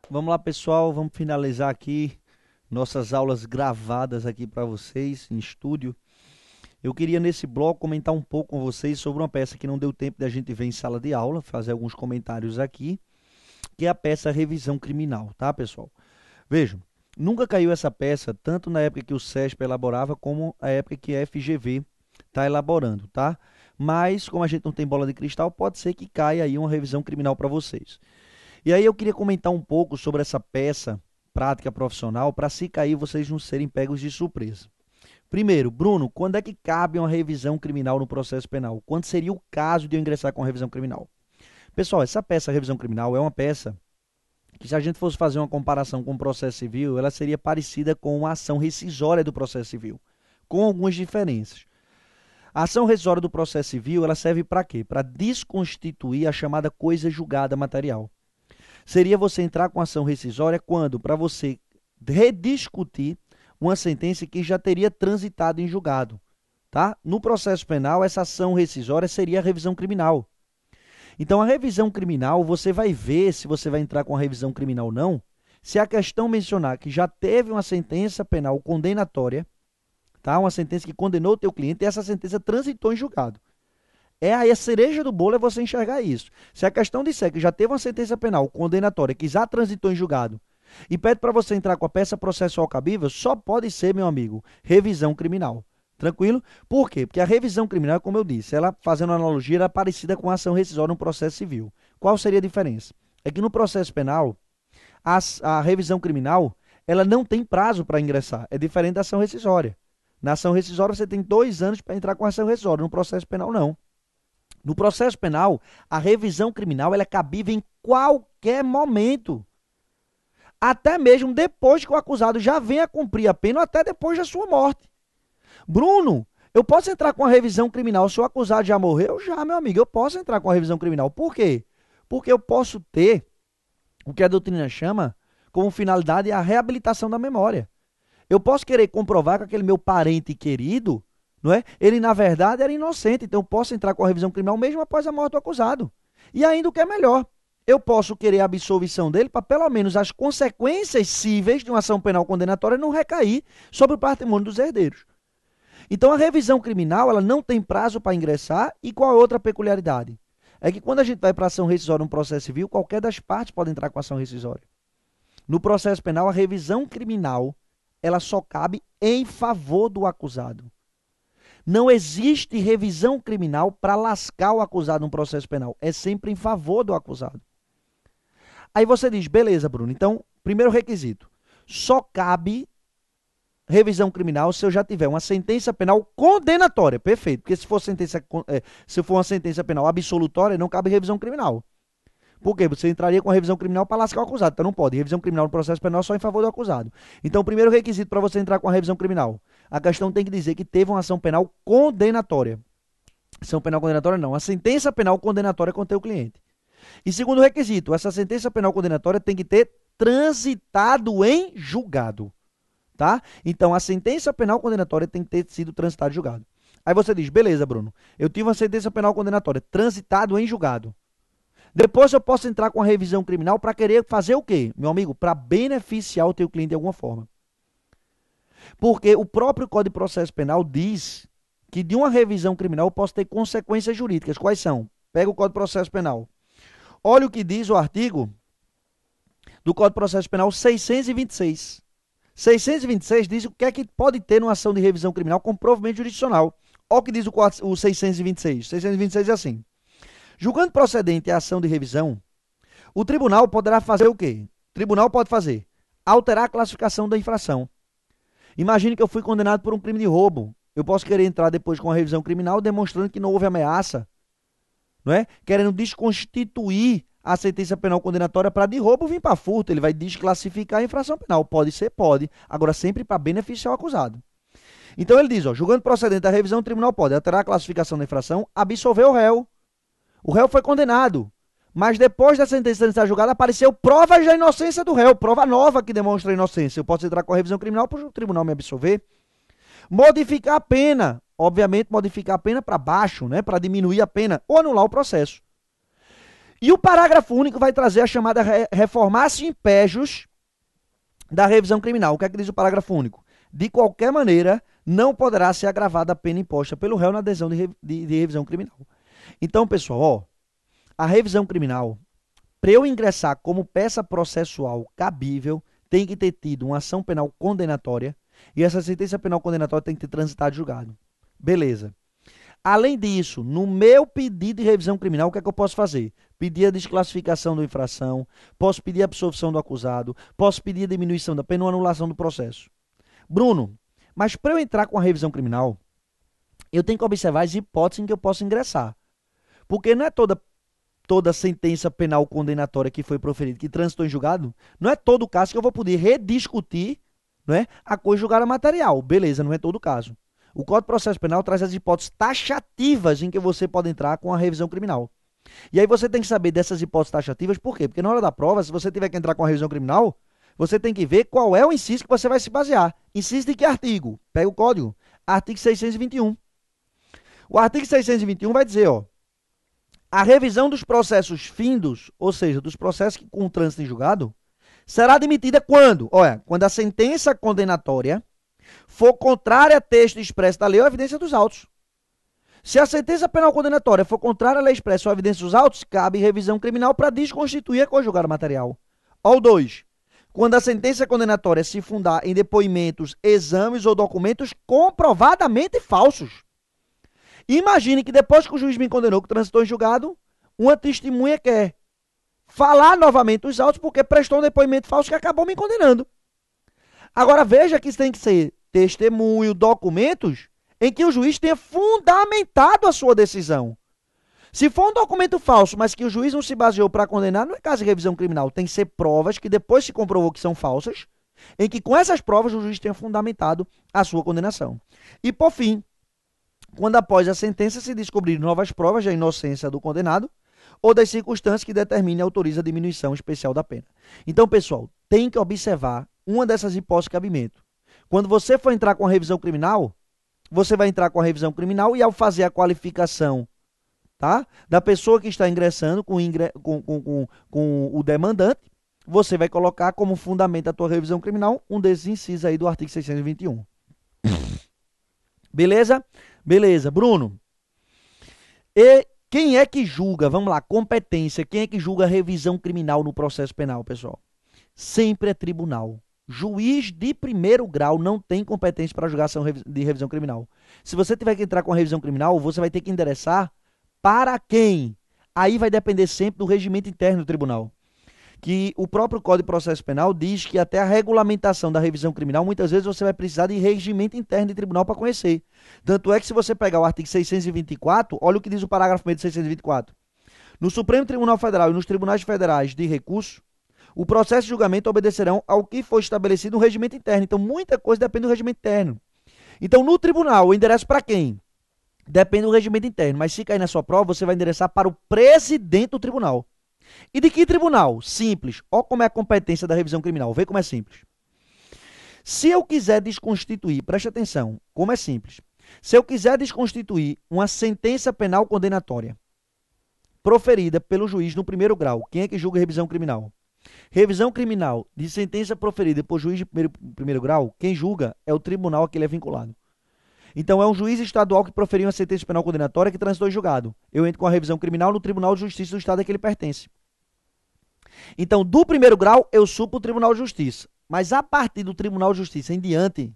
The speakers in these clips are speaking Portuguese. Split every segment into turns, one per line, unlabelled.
Vamos lá, pessoal, vamos finalizar aqui nossas aulas gravadas aqui para vocês em estúdio. Eu queria nesse bloco comentar um pouco com vocês sobre uma peça que não deu tempo da gente ver em sala de aula, fazer alguns comentários aqui, que é a peça Revisão Criminal, tá, pessoal? Vejam, nunca caiu essa peça, tanto na época que o CESP elaborava, como a época que a FGV está elaborando, tá? Mas, como a gente não tem bola de cristal, pode ser que caia aí uma revisão criminal para vocês. E aí eu queria comentar um pouco sobre essa peça prática profissional, para se cair vocês não serem pegos de surpresa. Primeiro, Bruno, quando é que cabe uma revisão criminal no processo penal? Quando seria o caso de eu ingressar com a revisão criminal? Pessoal, essa peça revisão criminal é uma peça que, se a gente fosse fazer uma comparação com o processo civil, ela seria parecida com uma ação rescisória do processo civil, com algumas diferenças. A ação rescisória do processo civil, ela serve para quê? Para desconstituir a chamada coisa julgada material. Seria você entrar com ação rescisória quando? Para você rediscutir uma sentença que já teria transitado em julgado. Tá? No processo penal, essa ação rescisória seria a revisão criminal. Então, a revisão criminal, você vai ver se você vai entrar com a revisão criminal ou não, se a questão mencionar que já teve uma sentença penal condenatória, tá? Uma sentença que condenou o teu cliente e essa sentença transitou em julgado. É aí a cereja do bolo é você enxergar isso. Se a questão disser que já teve uma sentença penal condenatória que já transitou em julgado e pede para você entrar com a peça processual cabível, só pode ser, meu amigo, revisão criminal. Tranquilo? Por quê? Porque a revisão criminal, como eu disse, ela, fazendo uma analogia, era parecida com a ação rescisória no processo civil. Qual seria a diferença? É que no processo penal, a revisão criminal, ela não tem prazo para ingressar. É diferente da ação rescisória. Na ação rescisória, você tem 2 anos para entrar com a ação rescisória. No processo penal, não. No processo penal, a revisão criminal ela é cabível em qualquer momento. Até mesmo depois que o acusado já venha cumprir a pena ou até depois da sua morte. Bruno, eu posso entrar com a revisão criminal se o acusado já morreu? Já, meu amigo, eu posso entrar com a revisão criminal. Por quê? Porque eu posso ter o que a doutrina chama como finalidade a reabilitação da memória. Eu posso querer comprovar que aquele meu parente querido, não é? Ele, na verdade, era inocente. Então, eu posso entrar com a revisão criminal mesmo após a morte do acusado. E ainda o que é melhor, eu posso querer a absolvição dele para, pelo menos, as consequências cíveis de uma ação penal condenatória não recair sobre o patrimônio dos herdeiros. Então, a revisão criminal ela não tem prazo para ingressar. E qual a outra peculiaridade? É que quando a gente vai para ação rescisória no processo civil, qualquer das partes pode entrar com ação rescisória. No processo penal, a revisão criminal ela só cabe em favor do acusado. Não existe revisão criminal para lascar o acusado num processo penal. É sempre em favor do acusado. Aí você diz, beleza, Bruno. Então, primeiro requisito. Só cabe revisão criminal se eu já tiver uma sentença penal condenatória. Perfeito. Porque se for uma sentença penal absolutória, não cabe revisão criminal. Por quê? Você entraria com a revisão criminal para lascar o acusado. Então não pode. Revisão criminal no processo penal só em favor do acusado. Então, o primeiro requisito para você entrar com a revisão criminal, a questão tem que dizer que teve uma ação penal condenatória. Ação penal condenatória não. A sentença penal condenatória contra o cliente. E segundo requisito, essa sentença penal condenatória tem que ter transitado em julgado. Tá? Então, a sentença penal condenatória tem que ter sido transitada em julgado. Aí você diz, beleza, Bruno, eu tive uma sentença penal condenatória transitado em julgado. Depois eu posso entrar com a revisão criminal para querer fazer o quê? Meu amigo, para beneficiar o teu cliente de alguma forma. Porque o próprio Código de Processo Penal diz que de uma revisão criminal eu posso ter consequências jurídicas. Quais são? Pega o Código de Processo Penal. Olha o que diz o artigo do Código de Processo Penal 626. 626 diz o que é que pode ter numa ação de revisão criminal com provimento jurisdicional. Olha o que diz o 626. 626 é assim. Julgando procedente a ação de revisão, o tribunal poderá fazer o quê? O tribunal pode fazer alterar a classificação da infração. Imagine que eu fui condenado por um crime de roubo. Eu posso querer entrar depois com a revisão criminal demonstrando que não houve ameaça, não é? Querendo desconstituir a sentença penal condenatória para de roubo vir para furto. Ele vai desclassificar a infração penal. Pode ser, pode. Agora, sempre para beneficiar o acusado. Então, ele diz, ó, julgando procedente a revisão, o tribunal pode alterar a classificação da infração, absolver o réu. O réu foi condenado, mas depois da sentença estar julgada, apareceu provas da inocência do réu, prova nova que demonstra a inocência. Eu posso entrar com a revisão criminal para o tribunal me absolver. Modificar a pena, obviamente modificar a pena para baixo, né, para diminuir a pena, ou anular o processo. E o parágrafo único vai trazer a chamada reformatio impejus da revisão criminal. O que é que diz o parágrafo único? De qualquer maneira, não poderá ser agravada a pena imposta pelo réu na adesão de revisão criminal. Então, pessoal, ó, a revisão criminal, para eu ingressar como peça processual cabível, tem que ter tido uma ação penal condenatória e essa sentença penal condenatória tem que ter transitado julgado. Beleza. Além disso, no meu pedido de revisão criminal, o que é que eu posso fazer? Pedir a desclassificação da infração, posso pedir a absolvição do acusado, posso pedir a diminuição da pena ou anulação do processo. Bruno, mas para eu entrar com a revisão criminal, eu tenho que observar as hipóteses em que eu posso ingressar. Porque não é toda sentença penal condenatória que foi proferida, que transitou em julgado, não é todo caso que eu vou poder rediscutir, não é, a coisa julgada material. Beleza, não é todo caso. O Código de Processo Penal traz as hipóteses taxativas em que você pode entrar com a revisão criminal. E aí você tem que saber dessas hipóteses taxativas, por quê? Porque na hora da prova, se você tiver que entrar com a revisão criminal, você tem que ver qual é o inciso que você vai se basear. Inciso de que artigo? Pega o código. Artigo 621. O artigo 621 vai dizer, ó, a revisão dos processos findos, ou seja, dos processos com trânsito em julgado, será admitida quando? Olha, quando a sentença condenatória for contrária a texto expresso da lei ou à evidência dos autos. Se a sentença penal condenatória for contrária à lei expressa ou à evidência dos autos, cabe revisão criminal para desconstituir a coisa julgada material. Ó, o 2. Quando a sentença condenatória se fundar em depoimentos, exames ou documentos comprovadamente falsos. Imagine que depois que o juiz me condenou, que transitou em julgado, uma testemunha quer falar novamente os autos porque prestou um depoimento falso que acabou me condenando. Agora veja que isso tem que ser testemunho, documentos em que o juiz tenha fundamentado a sua decisão. Se for um documento falso, mas que o juiz não se baseou para condenar, não é caso de revisão criminal. Tem que ser provas que depois se comprovou que são falsas, em que com essas provas o juiz tenha fundamentado a sua condenação. E por fim, quando após a sentença se descobrir novas provas da inocência do condenado ou das circunstâncias que determine e autoriza a diminuição especial da pena. Então, pessoal, tem que observar uma dessas hipóteses de cabimento. Quando você for entrar com a revisão criminal, você vai entrar com a revisão criminal e ao fazer a qualificação, tá, da pessoa que está ingressando com o demandante, você vai colocar como fundamento da tua revisão criminal um desses incisos aí do artigo 621. Beleza? Beleza. Bruno, e quem é que julga, vamos lá, competência, quem é que julga a revisão criminal no processo penal, pessoal? Sempre é tribunal. Juiz de primeiro grau não tem competência para julgar ação de revisão criminal. Se você tiver que entrar com a revisão criminal, você vai ter que endereçar para quem? Aí vai depender sempre do regimento interno do tribunal. Que o próprio Código de Processo Penal diz que até a regulamentação da revisão criminal, muitas vezes você vai precisar de regimento interno de tribunal para conhecer. Tanto é que se você pegar o artigo 624, olha o que diz o parágrafo 1 de 624. No Supremo Tribunal Federal e nos tribunais federais de recurso, o processo de julgamento obedecerão ao que for estabelecido no regimento interno. Então, muita coisa depende do regimento interno. Então, no tribunal, o endereço para quem? Depende do regimento interno. Mas se cair na sua prova, você vai endereçar para o presidente do tribunal. E de que tribunal? Simples. Olha como é a competência da revisão criminal. Vê como é simples. Se eu quiser desconstituir, preste atenção, como é simples. Se eu quiser desconstituir uma sentença penal condenatória proferida pelo juiz no primeiro grau, quem é que julga a revisão criminal? Revisão criminal de sentença proferida por juiz de primeiro grau, quem julga é o tribunal a que ele é vinculado. Então, é um juiz estadual que proferiu uma sentença penal condenatória que transitou em julgado. Eu entro com a revisão criminal no Tribunal de Justiça do Estado a que ele pertence. Então, do primeiro grau, eu subo para o Tribunal de Justiça. Mas a partir do Tribunal de Justiça em diante,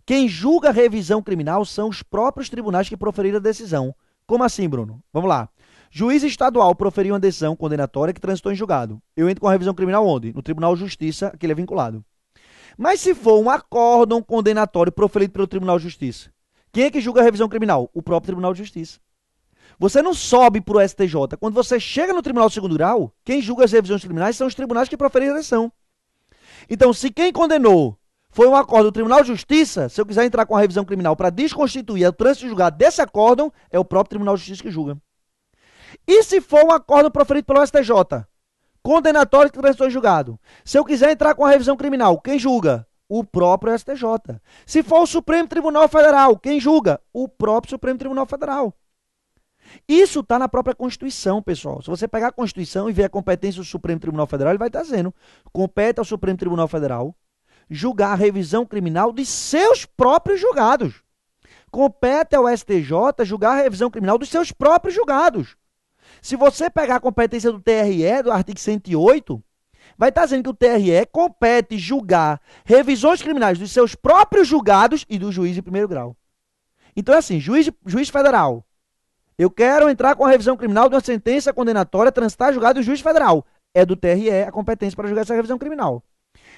quem julga a revisão criminal são os próprios tribunais que proferiram a decisão. Como assim, Bruno? Vamos lá. Juiz estadual proferiu uma decisão condenatória que transitou em julgado. Eu entro com a revisão criminal onde? No Tribunal de Justiça a que ele é vinculado. Mas se for um acórdão condenatório proferido pelo Tribunal de Justiça, quem é que julga a revisão criminal? O próprio Tribunal de Justiça. Você não sobe para o STJ. Quando você chega no Tribunal de Segundo Grau, quem julga as revisões criminais são os tribunais que proferiram a decisão. Então, se quem condenou foi um acórdão do Tribunal de Justiça, se eu quiser entrar com a revisão criminal para desconstituir o trânsito de julgado desse acórdão, é o próprio Tribunal de Justiça que julga. E se for um acórdão proferido pelo STJ, condenatório que transitou em julgado, se eu quiser entrar com a revisão criminal, quem julga? O próprio STJ. Se for o Supremo Tribunal Federal, quem julga? O próprio Supremo Tribunal Federal. Isso está na própria Constituição, pessoal. Se você pegar a Constituição e ver a competência do Supremo Tribunal Federal, ele vai estar dizendo: compete ao Supremo Tribunal Federal julgar a revisão criminal de seus próprios julgados. Compete ao STJ julgar a revisão criminal dos seus próprios julgados. Se você pegar a competência do TRE, do artigo 108, vai estar dizendo que o TRE compete julgar revisões criminais dos seus próprios julgados e do juiz de primeiro grau. Então é assim, juiz federal, eu quero entrar com a revisão criminal de uma sentença condenatória transitar julgado do juiz federal. É do TRE a competência para julgar essa revisão criminal.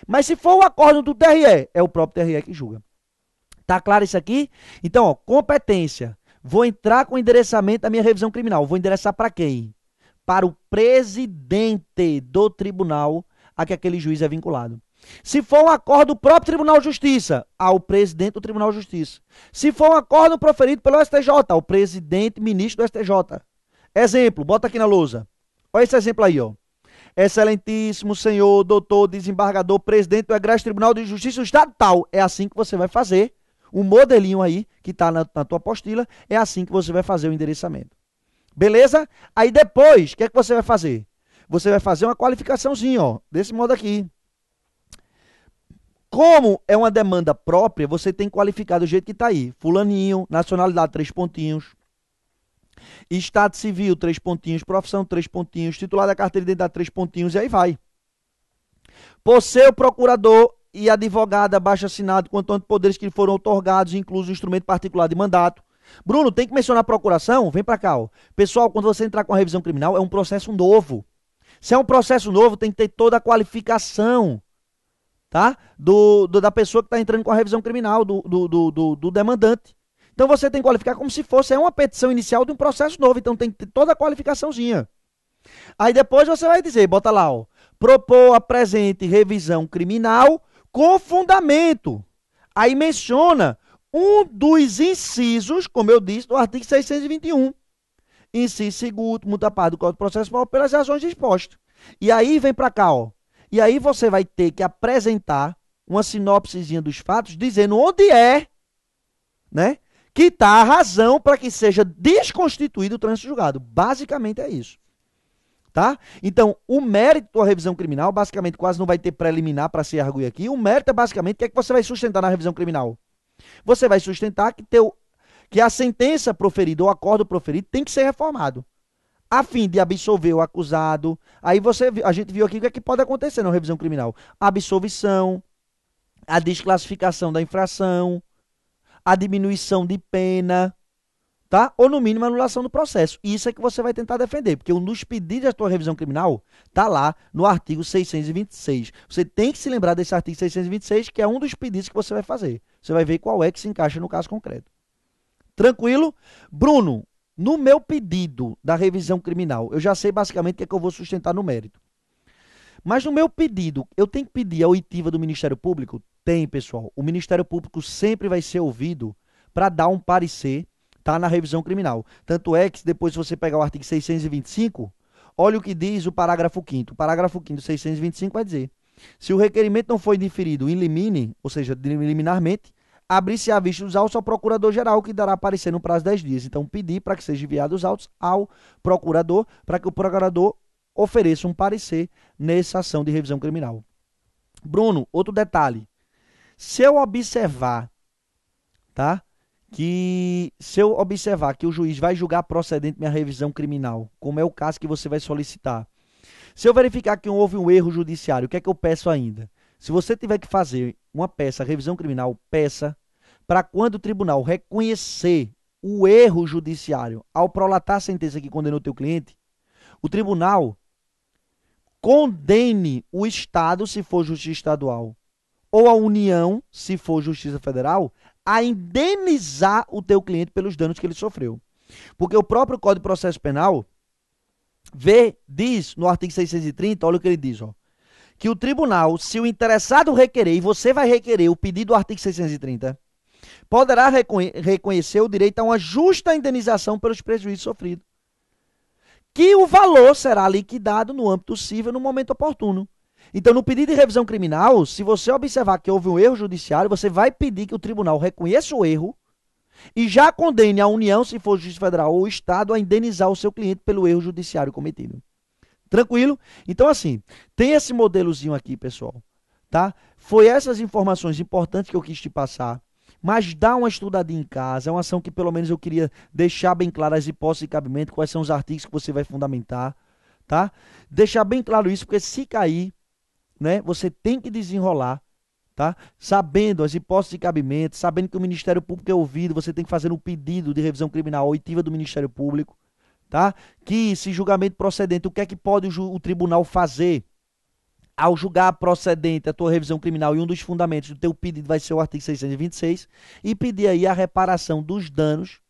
Mas se for o acordo do TRE, é o próprio TRE que julga. Tá claro isso aqui? Então, ó, competência. Vou entrar com o endereçamento da minha revisão criminal. Vou endereçar para quem? Para o presidente do tribunal a que aquele juiz é vinculado. Se for um acordo do próprio Tribunal de Justiça, ao presidente do Tribunal de Justiça. Se for um acordo proferido pelo STJ, ao presidente ministro do STJ. Exemplo, bota aqui na lousa. Olha esse exemplo aí, ó. Excelentíssimo senhor, doutor, desembargador, presidente do Egresso Tribunal de Justiça do Estado tal. É assim que você vai fazer. O modelinho aí, que está na tua apostila, é assim que você vai fazer o endereçamento. Beleza? Aí depois, o que é que você vai fazer? Você vai fazer uma qualificaçãozinha, ó, desse modo aqui. Como é uma demanda própria, você tem que qualificar do jeito que está aí. Fulaninho, nacionalidade, 3 pontinhos. Estado civil, 3 pontinhos. Profissão, 3 pontinhos. Titular da carteira de identidade, 3 pontinhos. E aí vai. Por ser o procurador e advogado abaixo assinado, quanto de poderes que lhe foram otorgados, incluso o instrumento particular de mandato. Bruno, tem que mencionar a procuração? Vem para cá, ó. Pessoal, quando você entrar com a revisão criminal, é um processo novo. Se é um processo novo, tem que ter toda a qualificação, tá? Da pessoa que está entrando com a revisão criminal, do demandante. Então você tem que qualificar como se fosse uma petição inicial de um processo novo. Então tem que ter toda a qualificaçãozinha. Aí depois você vai dizer, bota lá, ó. Propor a presente revisão criminal com fundamento. Aí menciona um dos incisos, como eu disse, do artigo 621. Inciso segundo, multa parte do Código de Processo Penal pelas razões dispostas. E aí vem para cá, ó. E aí você vai ter que apresentar uma sinopsezinha dos fatos, dizendo onde é, né, que está a razão para que seja desconstituído o trânsito julgado. Basicamente é isso. Tá? Então, o mérito da revisão criminal, basicamente, quase não vai ter preliminar para se arguir aqui. O mérito é basicamente o que é que você vai sustentar na revisão criminal. Você vai sustentar que a sentença proferida ou o acordo proferido tem que ser reformado, a fim de absolver o acusado. Aí a gente viu aqui o que é que pode acontecer na revisão criminal. A absolvição, a desclassificação da infração, a diminuição de pena, tá? Ou no mínimo a anulação do processo. Isso é que você vai tentar defender, porque um dos pedidos da tua revisão criminal tá lá no artigo 626. Você tem que se lembrar desse artigo 626, que é um dos pedidos que você vai fazer. Você vai ver qual é que se encaixa no caso concreto. Tranquilo? Bruno, no meu pedido da revisão criminal, eu já sei basicamente o que é que eu vou sustentar no mérito. Mas no meu pedido, eu tenho que pedir a oitiva do Ministério Público? Tem, pessoal. O Ministério Público sempre vai ser ouvido para dar um parecer, tá, na revisão criminal. Tanto é que depois, se você pegar o artigo 625, olha o que diz o parágrafo 5º. O parágrafo 5º do 625 vai dizer: se o requerimento não foi indiferido in limine, ou seja, liminarmente, abrir-se a vista dos autos ao procurador-geral, que dará parecer no prazo de 10 dias. Então, pedir para que sejam enviados os autos ao procurador, para que o procurador ofereça um parecer nessa ação de revisão criminal. Bruno, outro detalhe. Se eu observar, tá, que o juiz vai julgar procedente minha revisão criminal, como é o caso que você vai solicitar, se eu verificar que houve um erro judiciário, o que é que eu peço ainda? Se você tiver que fazer uma peça, revisão criminal, peça para quando o tribunal reconhecer o erro judiciário ao prolatar a sentença que condenou o teu cliente, o tribunal condene o Estado, se for justiça estadual, ou a União, se for justiça federal, a indenizar o teu cliente pelos danos que ele sofreu. Porque o próprio Código de Processo Penal diz no artigo 630, olha o que ele diz, ó, que o tribunal, se o interessado requerer, e você vai requerer o pedido do artigo 630, poderá reconhecer o direito a uma justa indenização pelos prejuízos sofridos, que o valor será liquidado no âmbito civil no momento oportuno. Então, no pedido de revisão criminal, se você observar que houve um erro judiciário, você vai pedir que o tribunal reconheça o erro e já condene a União, se for Justiça Federal ou o Estado, a indenizar o seu cliente pelo erro judiciário cometido. Tranquilo? Então, assim, tem esse modelozinho aqui, pessoal, tá? Foi essas informações importantes que eu quis te passar, mas dá uma estudadinha em casa, é uma ação que pelo menos eu queria deixar bem claro as hipóteses de cabimento, quais são os artigos que você vai fundamentar, tá? Deixar bem claro isso, porque se cair, né, você tem que desenrolar, tá? Sabendo as hipóteses de cabimento, sabendo que o Ministério Público é ouvido, você tem que fazer um pedido de revisão criminal oitiva do Ministério Público, tá? Que se julgamento procedente, o que é que pode o tribunal fazer ao julgar procedente a tua revisão criminal, e um dos fundamentos do teu pedido vai ser o artigo 626, e pedir aí a reparação dos danos,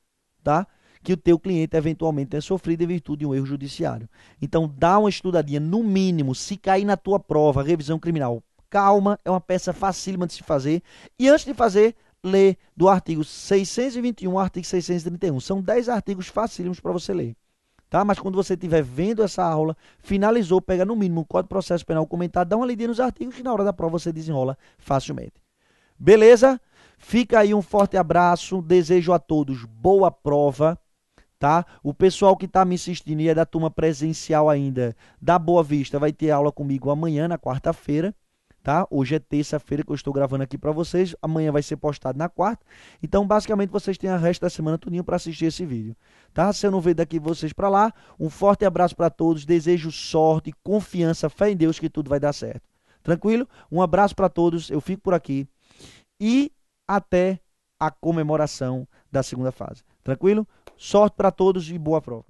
tá? Que o teu cliente eventualmente tenha sofrido em virtude de um erro judiciário. Então dá uma estudadinha, no mínimo, se cair na tua prova, revisão criminal, calma, é uma peça facílima de se fazer, e antes de fazer, lê do artigo 621 ao artigo 631, são 10 artigos facílimos para você ler. Tá? Mas quando você estiver vendo essa aula, finalizou, pega no mínimo o Código de Processo Penal comentado, dá uma lidinha nos artigos que na hora da prova você desenrola facilmente. Beleza? Fica aí um forte abraço, desejo a todos boa prova, tá? O pessoal que está me assistindo e é da turma presencial ainda, da Boa Vista, vai ter aula comigo amanhã, na quarta-feira, tá? Hoje é terça-feira que eu estou gravando aqui para vocês, amanhã vai ser postado na quarta. Então, basicamente, vocês têm a resto da semana tudinho para assistir esse vídeo, tá? Se eu não ver daqui vocês para lá, um forte abraço para todos, desejo sorte, confiança, fé em Deus que tudo vai dar certo. Tranquilo? Um abraço para todos, eu fico por aqui e até a comemoração da segunda fase. Tranquilo? Sorte para todos e boa prova.